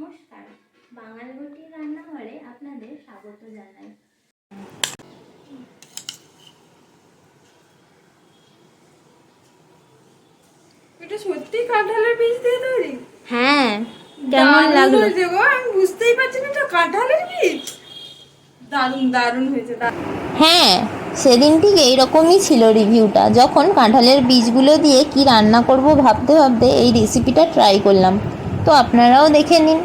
নমস্কার, বাঙালঘটির রান্নাঘরে আপনাদের স্বাগত জানাই। এটা সত্যি কাঁঠালের বীজ দিয়ে তৈরি? হ্যাঁ, কেমন লাগলো? আমি বুঝতেই পারছি না এটা কাঁঠালের বীজ। দারুণ দারুণ হয়েছে। হ্যাঁ, সেদিন ঠিক এইরকমই ছিল রিভিউটা। যখন কাঁঠালের বীজগুলো দিয়ে কি রান্না করব ভাবতে ভাবতে এই রেসিপিটা ট্রাই করলাম, তো আপনারাও দেখে নিন।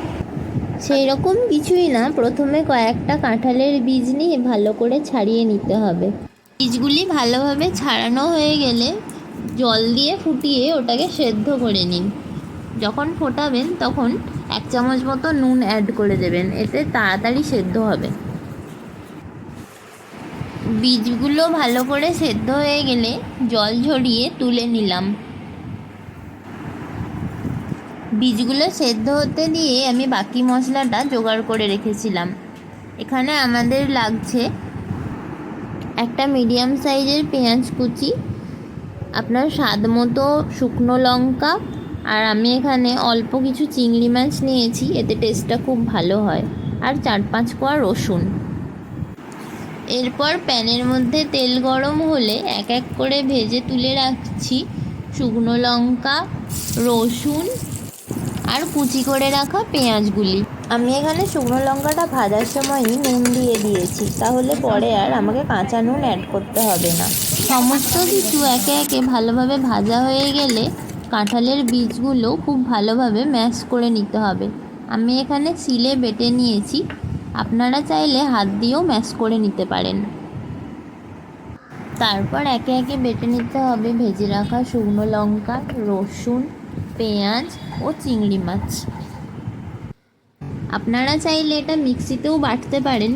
সেই রকম কিছুই না, প্রথমে কয়েকটা কাঁঠালের বীজ নিয়ে ভালো করে ছাড়িয়ে নিতে হবে। বীজগুলি ভালোভাবে ছাড়ানো হয়ে গেলে জল দিয়ে ফুটিয়ে ওটাকে সেদ্ধ করে নিন। যখন ফোটাবেন তখন 1 চামচ মতো নুন অ্যাড করে দেবেন, এতে তাড়াতাড়ি সেদ্ধ হবে। বীজগুলো ভালো করে সেদ্ধ হয়ে গেলে জল ঝরিয়ে তুলে নিলাম। বীজগুলো সেদ্ধ হতে দিয়ে আমি বাকি মশলাটা জোগাড় করে রেখেছিলাম। এখানে আমাদের লাগছে একটা মিডিয়াম সাইজের পেঁয়াজ কুচি, আপনার স্বাদ মতো শুকনো লঙ্কা, আর আমি এখানে অল্প কিছু চিংড়ি মাছ নিয়েছি, এতে টেস্টটা খুব ভালো হয়, আর 4-5 কোয়া রসুন। এরপর প্যানের মধ্যে তেল গরম হলে এক এক করে ভেজে তুলে রাখছি শুকনো লঙ্কা, রসুন আর কুচি করে রাখা পেঁয়াজগুলি। আমি এখানে শুকনো লঙ্কাটা ভাজার সময়ই নুন দিয়ে দিয়েছি, তাহলে পরে আর আমাকে কাঁচা নুন অ্যাড করতে হবে না। সমস্ত কিছু একে একে ভালোভাবে ভাজা হয়ে গেলে কাঁঠালের বীজগুলো খুব ভালোভাবে ম্যাশ করে নিতে হবে। আমি এখানে শিলে বেটে নিয়েছি, আপনারা চাইলে হাত দিয়েও ম্যাশ করে নিতে পারেন। তারপর একে একে বেটে নিতে হবে ভেজে রাখা শুকনো লঙ্কা, রসুন, পেঁয়াজ ও চিংড়ি মাছ। আপনারা চাইলে এটা মিক্সিতেও বাটতে পারেন,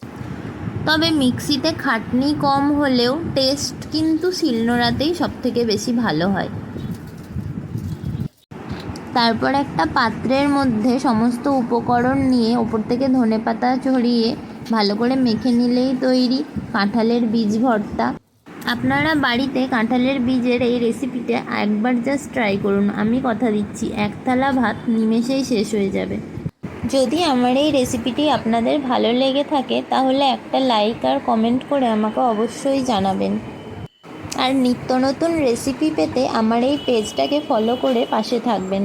তবে মিক্সিতে খাটনি কম হলেও টেস্ট কিন্তু শিলনোড়াতেই সবথেকে বেশি ভালো হয়। তারপর একটা পাত্রের মধ্যে সমস্ত উপকরণ নিয়ে ওপর থেকে ধনেপাতা ছড়িয়ে ভালো করে মেখে নিলেই তৈরি কাঁঠালের বীজ ভর্তা। আপনারা বাড়িতে কাঁঠালের বীজের এই রেসিপিটা একবার জাস্ট ট্রাই করুন, আমি কথা দিচ্ছি 1 থালা ভাত নিমেষেই শেষ হয়ে যাবে। যদি আমার এই রেসিপিটি আপনাদের ভালো লেগে থাকে তাহলে একটা লাইক আর কমেন্ট করে আমাকে অবশ্যই জানাবেন। আর নিত্য নতুন রেসিপি পেতে আমার এই পেজটাকে ফলো করে পাশে থাকবেন।